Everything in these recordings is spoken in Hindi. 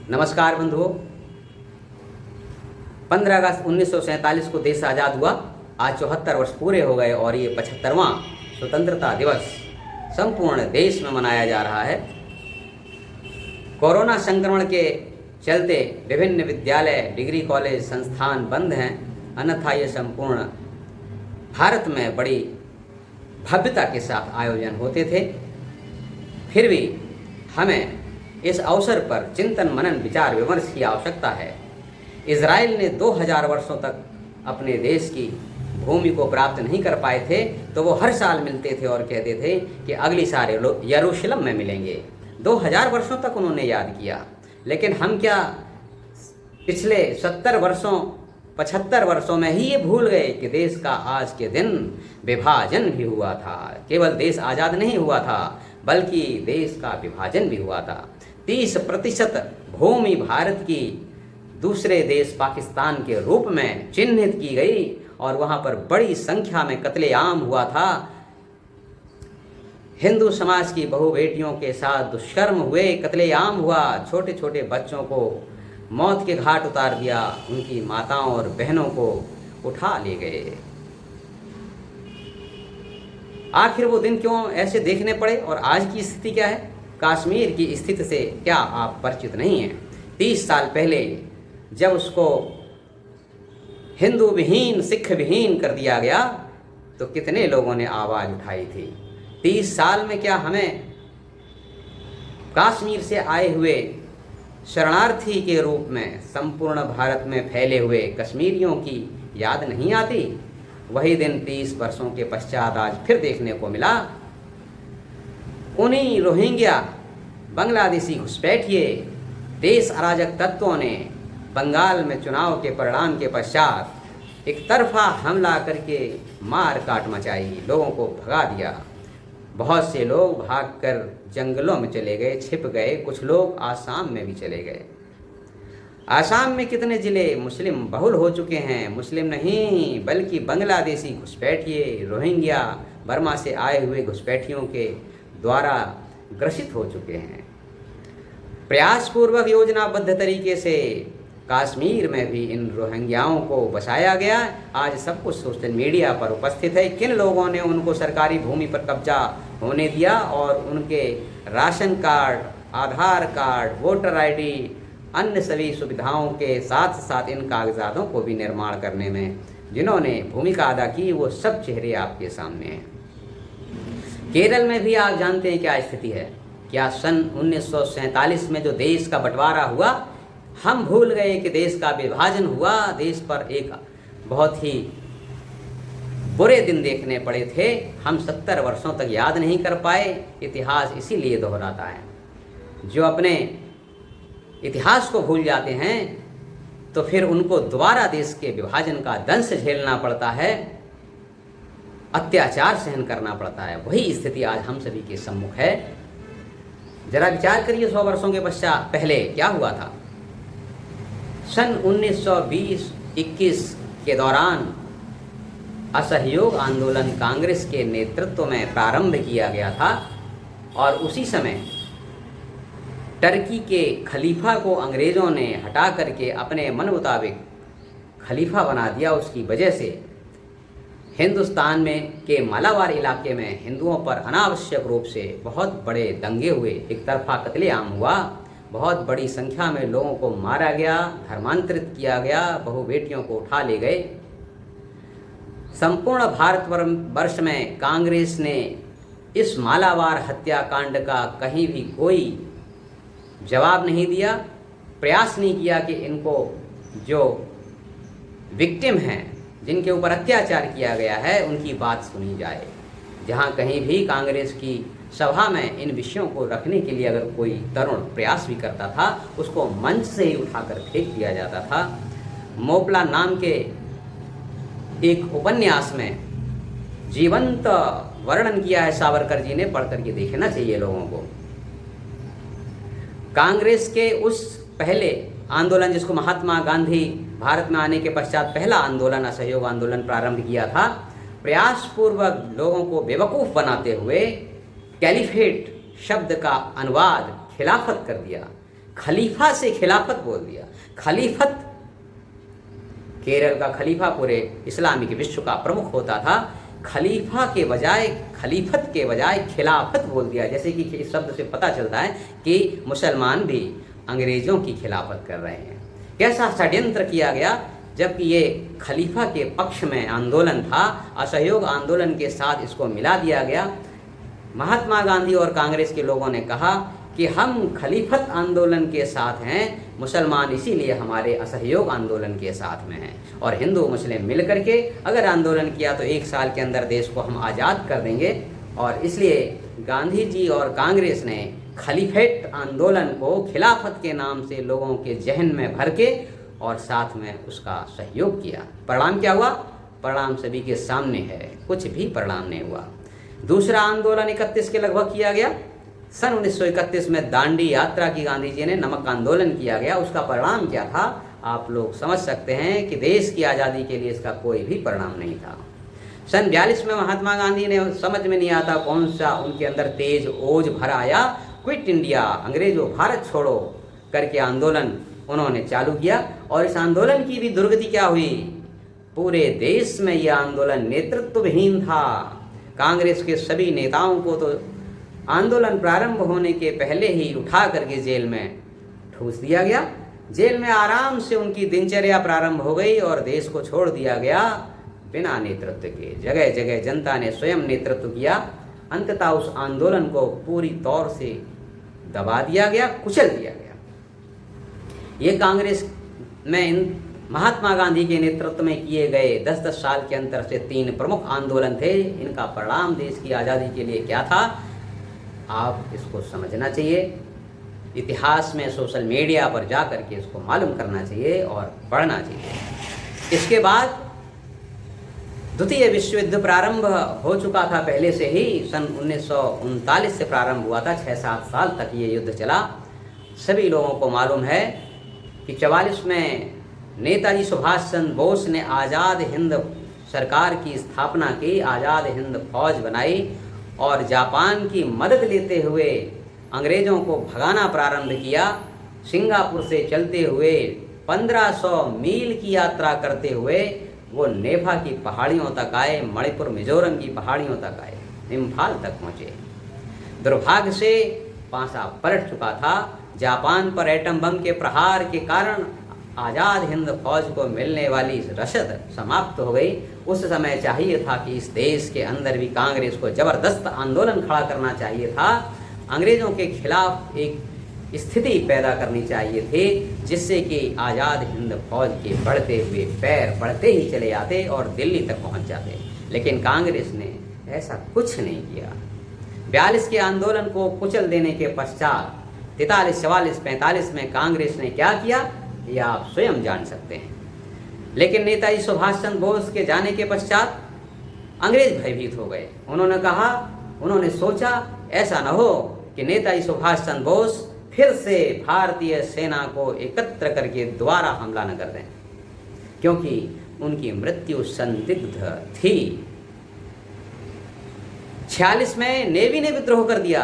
नमस्कार बंधुओं। 15 अगस्त 1947 को देश आज़ाद हुआ। आज 74 वर्ष पूरे हो गए और ये 75वां स्वतंत्रता दिवस संपूर्ण देश में मनाया जा रहा है। कोरोना संक्रमण के चलते विभिन्न विद्यालय, डिग्री कॉलेज, संस्थान बंद हैं, अन्यथा ये संपूर्ण भारत में बड़ी भव्यता के साथ आयोजन होते थे। फिर भी हमें इस अवसर पर चिंतन, मनन, विचार विमर्श की आवश्यकता है। इजराइल ने 2000 वर्षों तक अपने देश की भूमि को प्राप्त नहीं कर पाए थे, तो वो हर साल मिलते थे और कहते थे कि अगली साल यरूशलेम में मिलेंगे। 2000 वर्षों तक उन्होंने याद किया, लेकिन हम क्या पिछले 75 वर्षों में ही ये भूल गए कि देश का आज के दिन विभाजन भी हुआ था। केवल देश आज़ाद नहीं हुआ था, बल्कि देश का विभाजन भी हुआ था। 30% भूमि भारत की दूसरे देश पाकिस्तान के रूप में चिन्हित की गई और वहाँ पर बड़ी संख्या में कत्लेआम हुआ था। हिंदू समाज की बहु बेटियों के साथ दुष्कर्म हुए, कत्लेआम हुआ, छोटे छोटे बच्चों को मौत के घाट उतार दिया, उनकी माताओं और बहनों को उठा ले गए। आखिर वो दिन क्यों ऐसे देखने पड़े और आज की स्थिति क्या है? कश्मीर की स्थिति से क्या आप परिचित नहीं हैं? 30 साल पहले जब उसको हिंदू विहीन, सिख विहीन कर दिया गया, तो कितने लोगों ने आवाज़ उठाई थी। 30 साल में क्या हमें कश्मीर से आए हुए शरणार्थी के रूप में संपूर्ण भारत में फैले हुए कश्मीरियों की याद नहीं आती? वही दिन 30 वर्षों के पश्चात आज फिर देखने को मिला। उन्हीं रोहिंग्या बांग्लादेशी घुसपैठिए देश अराजक तत्वों ने बंगाल में चुनाव के परिणाम के पश्चात एक तरफा हमला करके मार काट मचाई, लोगों को भगा दिया। बहुत से लोग भागकर जंगलों में चले गए, छिप गए। कुछ लोग आसाम में भी चले गए। आसाम में कितने ज़िले मुस्लिम बहुल हो चुके हैं। मुस्लिम नहीं बल्कि बांग्लादेशी घुसपैठिए, रोहिंग्या, बर्मा से आए हुए घुसपैठियों के द्वारा ग्रसित हो चुके हैं। प्रयासपूर्वक योजनाबद्ध तरीके से कश्मीर में भी इन रोहिंग्याओं को बसाया गया। आज सब कुछ सोशल मीडिया पर उपस्थित है। किन लोगों ने उनको सरकारी भूमि पर कब्जा होने दिया और उनके राशन कार्ड, आधार कार्ड, वोटर आईडी, अन्य सभी सुविधाओं के साथ साथ इन कागजातों को भी निर्माण करने में जिन्होंने भूमिका अदा की, वो सब चेहरे आपके सामने हैं। केरल में भी आप जानते हैं क्या स्थिति है। क्या सन 1947 में जो देश का बंटवारा हुआ, हम भूल गए कि देश का विभाजन हुआ। देश पर एक बहुत ही बुरे दिन देखने पड़े थे। हम 70 वर्षों तक याद नहीं कर पाए। इतिहास इसीलिए दोहराता है। जो अपने इतिहास को भूल जाते हैं तो फिर उनको दोबारा देश के विभाजन का दंश झेलना पड़ता है, अत्याचार सहन करना पड़ता है। वही स्थिति आज हम सभी के सम्मुख है। जरा विचार करिए, 100 वर्षों के पश्चात पहले क्या हुआ था। सन 1920-21 के दौरान असहयोग आंदोलन कांग्रेस के नेतृत्व में प्रारंभ किया गया था और उसी समय टर्की के खलीफा को अंग्रेज़ों ने हटा करके अपने मन मुताबिक खलीफा बना दिया। उसकी वजह से हिंदुस्तान में के मालाबार इलाके में हिंदुओं पर अनावश्यक रूप से बहुत बड़े दंगे हुए, एक तरफा कत्लेआम हुआ, बहुत बड़ी संख्या में लोगों को मारा गया, धर्मांतरित किया गया, बहु बेटियों को उठा ले गए। संपूर्ण भारतवर्ष में कांग्रेस ने इस मालाबार हत्याकांड का कहीं भी कोई जवाब नहीं दिया, प्रयास नहीं किया कि इनको जो विक्टिम हैं, जिनके ऊपर अत्याचार किया गया है, उनकी बात सुनी जाए। जहाँ कहीं भी कांग्रेस की सभा में इन विषयों को रखने के लिए अगर कोई तरुण प्रयास भी करता था, उसको मंच से ही उठाकर फेंक दिया जाता था। मोपला नाम के एक उपन्यास में जीवंत वर्णन किया है सावरकर जी ने, पढ़ करके देखना चाहिए लोगों को। कांग्रेस के उस पहले आंदोलन जिसको महात्मा गांधी भारत में आने के पश्चात पहला आंदोलन, असहयोग आंदोलन प्रारंभ किया था, प्रयासपूर्वक लोगों को बेवकूफ़ बनाते हुए कैलिफेट शब्द का अनुवाद खिलाफत कर दिया। खलीफा से खिलाफत बोल दिया। खलीफत, केरल का खलीफा पूरे इस्लामिक विश्व का प्रमुख होता था, खलीफा के बजाय, खलीफत के बजाय खिलाफत बोल दिया। जैसे कि इस शब्द से पता चलता है कि मुसलमान भी अंग्रेजों की खिलाफत कर रहे हैं। कैसा षड्यंत्र किया गया, जबकि ये खलीफा के पक्ष में आंदोलन था, असहयोग आंदोलन के साथ इसको मिला दिया गया। महात्मा गांधी और कांग्रेस के लोगों ने कहा कि हम खलीफत आंदोलन के साथ हैं, मुसलमान इसीलिए हमारे असहयोग आंदोलन के साथ में हैं, और हिंदू मुस्लिम मिलकर के अगर आंदोलन किया तो 1 साल के अंदर देश को हम आज़ाद कर देंगे। और इसलिए गांधी जी और कांग्रेस ने खलीफेट आंदोलन को खिलाफत के नाम से लोगों के जहन में भर के और साथ में उसका सहयोग किया। परिणाम क्या हुआ? परिणाम सभी के सामने है, कुछ भी परिणाम नहीं हुआ। दूसरा आंदोलन 31 के लगभग किया गया। सन 1931 में दांडी यात्रा की गांधी जी ने, नमक आंदोलन किया गया। उसका परिणाम क्या था आप लोग समझ सकते हैं कि देश की आज़ादी के लिए इसका कोई भी परिणाम नहीं था। सन 42 में महात्मा गांधी ने, समझ में नहीं आता कौन सा उनके अंदर तेज ओज भर आया, क्विट इंडिया, अंग्रेजों भारत छोड़ो करके आंदोलन उन्होंने चालू किया। और इस आंदोलन की भी दुर्गति क्या हुई, पूरे देश में यह आंदोलन नेतृत्वहीन था। कांग्रेस के सभी नेताओं को तो आंदोलन प्रारंभ होने के पहले ही उठा करके जेल में ठूस दिया गया। जेल में आराम से उनकी दिनचर्या प्रारंभ हो गई और देश को छोड़ दिया गया बिना नेतृत्व के। जगह जगह जनता ने स्वयं नेतृत्व किया। अंततः उस आंदोलन को पूरी तौर से दबा दिया गया, कुचल दिया गया। ये कांग्रेस में महात्मा गांधी के नेतृत्व में किए गए 10-10 साल के अंतर से 3 प्रमुख आंदोलन थे। इनका परिणाम देश की आज़ादी के लिए क्या था, आप इसको समझना चाहिए। इतिहास में सोशल मीडिया पर जा कर के इसको मालूम करना चाहिए और पढ़ना चाहिए। इसके बाद द्वितीय विश्व युद्ध प्रारंभ हो चुका था पहले से ही। सन 1939 से प्रारंभ हुआ था, 6-7 साल तक ये युद्ध चला। सभी लोगों को मालूम है कि 44 में नेताजी सुभाष चंद्र बोस ने आज़ाद हिंद सरकार की स्थापना की, आज़ाद हिंद फौज बनाई और जापान की मदद लेते हुए अंग्रेज़ों को भगाना प्रारंभ किया। सिंगापुर से चलते हुए 1500 मील की यात्रा करते हुए वो नेफा की पहाड़ियों तक आए, मणिपुर मिजोरम की पहाड़ियों तक आए, इम्फाल तक पहुँचे। दुर्भाग्य से पांसा पलट चुका था। जापान पर एटम बम के प्रहार के कारण आज़ाद हिंद फौज को मिलने वाली रसद समाप्त हो गई। उस समय चाहिए था कि इस देश के अंदर भी कांग्रेस को ज़बरदस्त आंदोलन खड़ा करना चाहिए था, अंग्रेज़ों के खिलाफ एक स्थिति पैदा करनी चाहिए थी, जिससे कि आज़ाद हिंद फौज के बढ़ते हुए पैर बढ़ते ही चले जाते और दिल्ली तक पहुंच जाते। लेकिन कांग्रेस ने ऐसा कुछ नहीं किया। 42 के आंदोलन को कुचल देने के पश्चात 43, 44, 45 में कांग्रेस ने क्या किया यह आप स्वयं जान सकते हैं। लेकिन नेताजी सुभाष चंद्र बोस के जाने के पश्चात अंग्रेज भयभीत हो गए। उन्होंने सोचा ऐसा न हो कि नेताजी सुभाष चंद्र बोस फिर से भारतीय सेना को एकत्र करके दोबारा हमला न कर दें, क्योंकि उनकी मृत्यु संदिग्ध थी। 46 में नेवी ने विद्रोह कर दिया।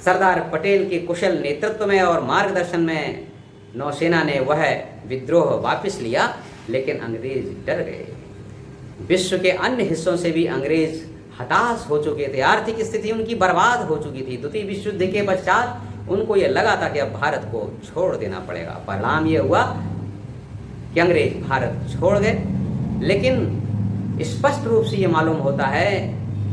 सरदार पटेल के कुशल नेतृत्व में और मार्गदर्शन में नौसेना ने वह विद्रोह वापस लिया, लेकिन अंग्रेज डर गए। विश्व के अन्य हिस्सों से भी अंग्रेज हताश हो चुके थे, आर्थिक स्थिति उनकी बर्बाद हो चुकी थी। द्वितीय विश्व युद्ध के पश्चात उनको ये लगा था कि अब भारत को छोड़ देना पड़ेगा। परिणाम ये हुआ कि अंग्रेज भारत छोड़ गए। लेकिन स्पष्ट रूप से ये मालूम होता है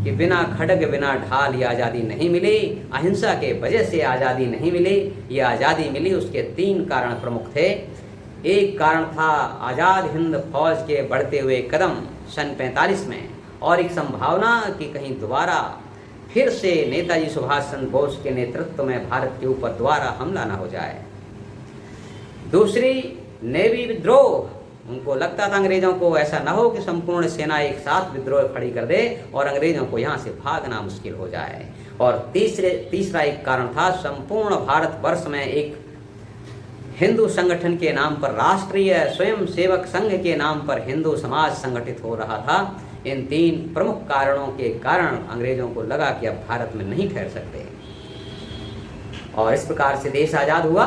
कि बिना खड्ग बिना ढाल ये आज़ादी नहीं मिली, अहिंसा के वजह से आज़ादी नहीं मिली। ये आज़ादी मिली, उसके 3 कारण प्रमुख थे। एक कारण था आज़ाद हिंद फौज के बढ़ते हुए कदम सन 45 में, और एक संभावना कि कहीं दोबारा फिर से नेताजी सुभाष चंद्र बोस के नेतृत्व में भारत के ऊपर दोबारा हमला न हो जाए। दूसरी, नेवी विद्रोह। उनको लगता था अंग्रेजों को ऐसा न हो कि संपूर्ण सेना एक साथ विद्रोह खड़ी कर दे और अंग्रेजों को यहाँ से भागना मुश्किल हो जाए। और तीसरा एक कारण था, संपूर्ण भारतवर्ष में एक हिंदू संगठन के नाम पर, राष्ट्रीय स्वयं सेवक संघ के नाम पर हिंदू समाज संगठित हो रहा था। इन 3 प्रमुख कारणों के कारण अंग्रेजों को लगा कि अब भारत में नहीं ठहर सकते। और इस प्रकार से देश आज़ाद हुआ।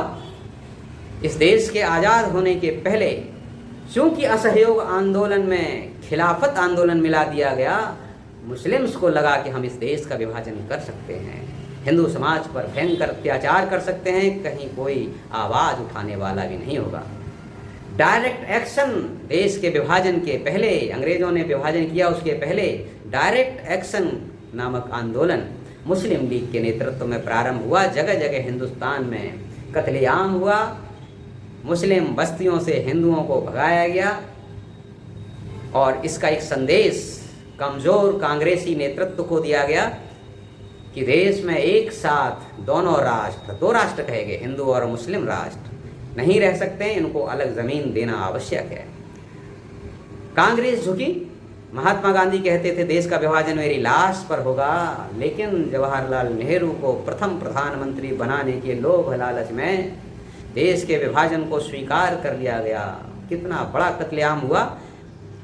इस देश के आज़ाद होने के पहले चूंकि असहयोग आंदोलन में खिलाफत आंदोलन मिला दिया गया, मुस्लिम्स को लगा कि हम इस देश का विभाजन कर सकते हैं, हिंदू समाज पर भयंकर अत्याचार कर सकते हैं, कहीं कोई आवाज़ उठाने वाला भी नहीं होगा। डायरेक्ट एक्शन, देश के विभाजन के पहले, अंग्रेज़ों ने विभाजन किया उसके पहले डायरेक्ट एक्शन नामक आंदोलन मुस्लिम लीग के नेतृत्व में प्रारंभ हुआ। जगह जगह हिंदुस्तान में कत्लेआम हुआ, मुस्लिम बस्तियों से हिंदुओं को भगाया गया और इसका एक संदेश कमज़ोर कांग्रेसी नेतृत्व को दिया गया कि देश में एक साथ दोनों राष्ट्र, दो राष्ट्र कहे गए, हिंदू और मुस्लिम राष्ट्र नहीं रह सकते, इनको अलग ज़मीन देना आवश्यक है। कांग्रेस झुकी। महात्मा गांधी कहते थे देश का विभाजन मेरी लाश पर होगा, लेकिन जवाहरलाल नेहरू को प्रथम प्रधानमंत्री बनाने के लोभ लालच में देश के विभाजन को स्वीकार कर लिया गया। कितना बड़ा कत्लेआम हुआ।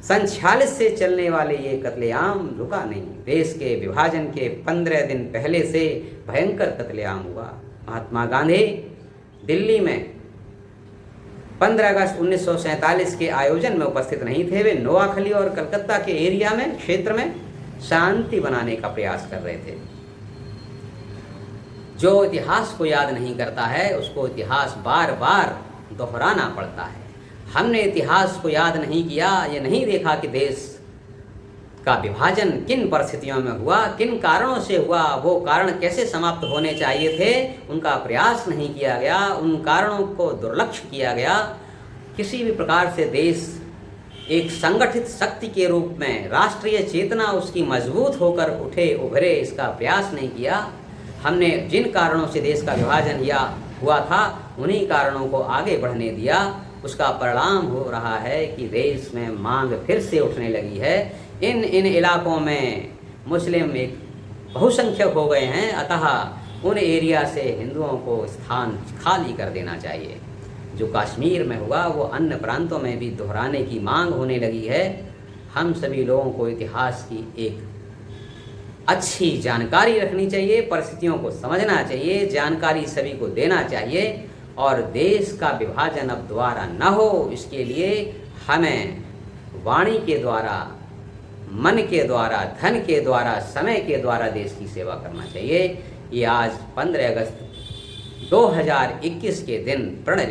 सन 46 से चलने वाले ये कत्लेआम रुका नहीं। देश के विभाजन के 15 दिन पहले से भयंकर कत्लेआम हुआ। महात्मा गांधी दिल्ली में 15 अगस्त 1947 के आयोजन में उपस्थित नहीं थे। वे नोआखली और कलकत्ता के एरिया में, क्षेत्र में शांति बनाने का प्रयास कर रहे थे। जो इतिहास को याद नहीं करता है उसको इतिहास बार बार दोहराना पड़ता है। हमने इतिहास को याद नहीं किया, ये नहीं देखा कि देश का विभाजन किन परिस्थितियों में हुआ, किन कारणों से हुआ, वो कारण कैसे समाप्त होने चाहिए थे, उनका प्रयास नहीं किया गया, उन कारणों को दुर्लक्ष्य किया गया। किसी भी प्रकार से देश एक संगठित शक्ति के रूप में, राष्ट्रीय चेतना उसकी मजबूत होकर उठे उभरे, इसका प्रयास नहीं किया। हमने जिन कारणों से देश का विभाजन हुआ था उन्हीं कारणों को आगे बढ़ने दिया। उसका परिणाम हो रहा है कि देश में मांग फिर से उठने लगी है। इन इलाकों में मुस्लिम एक बहुसंख्यक हो गए हैं, अतः उन एरिया से हिंदुओं को स्थान खाली कर देना चाहिए। जो कश्मीर में हुआ वो अन्य प्रांतों में भी दोहराने की मांग होने लगी है। हम सभी लोगों को इतिहास की एक अच्छी जानकारी रखनी चाहिए, परिस्थितियों को समझना चाहिए, जानकारी सभी को देना चाहिए और देश का विभाजन अब दोबारा न हो, इसके लिए हमें वाणी के द्वारा, मन के द्वारा, धन के द्वारा, समय के द्वारा देश की सेवा करना चाहिए। ये आज 15 अगस्त 2021 के दिन प्रण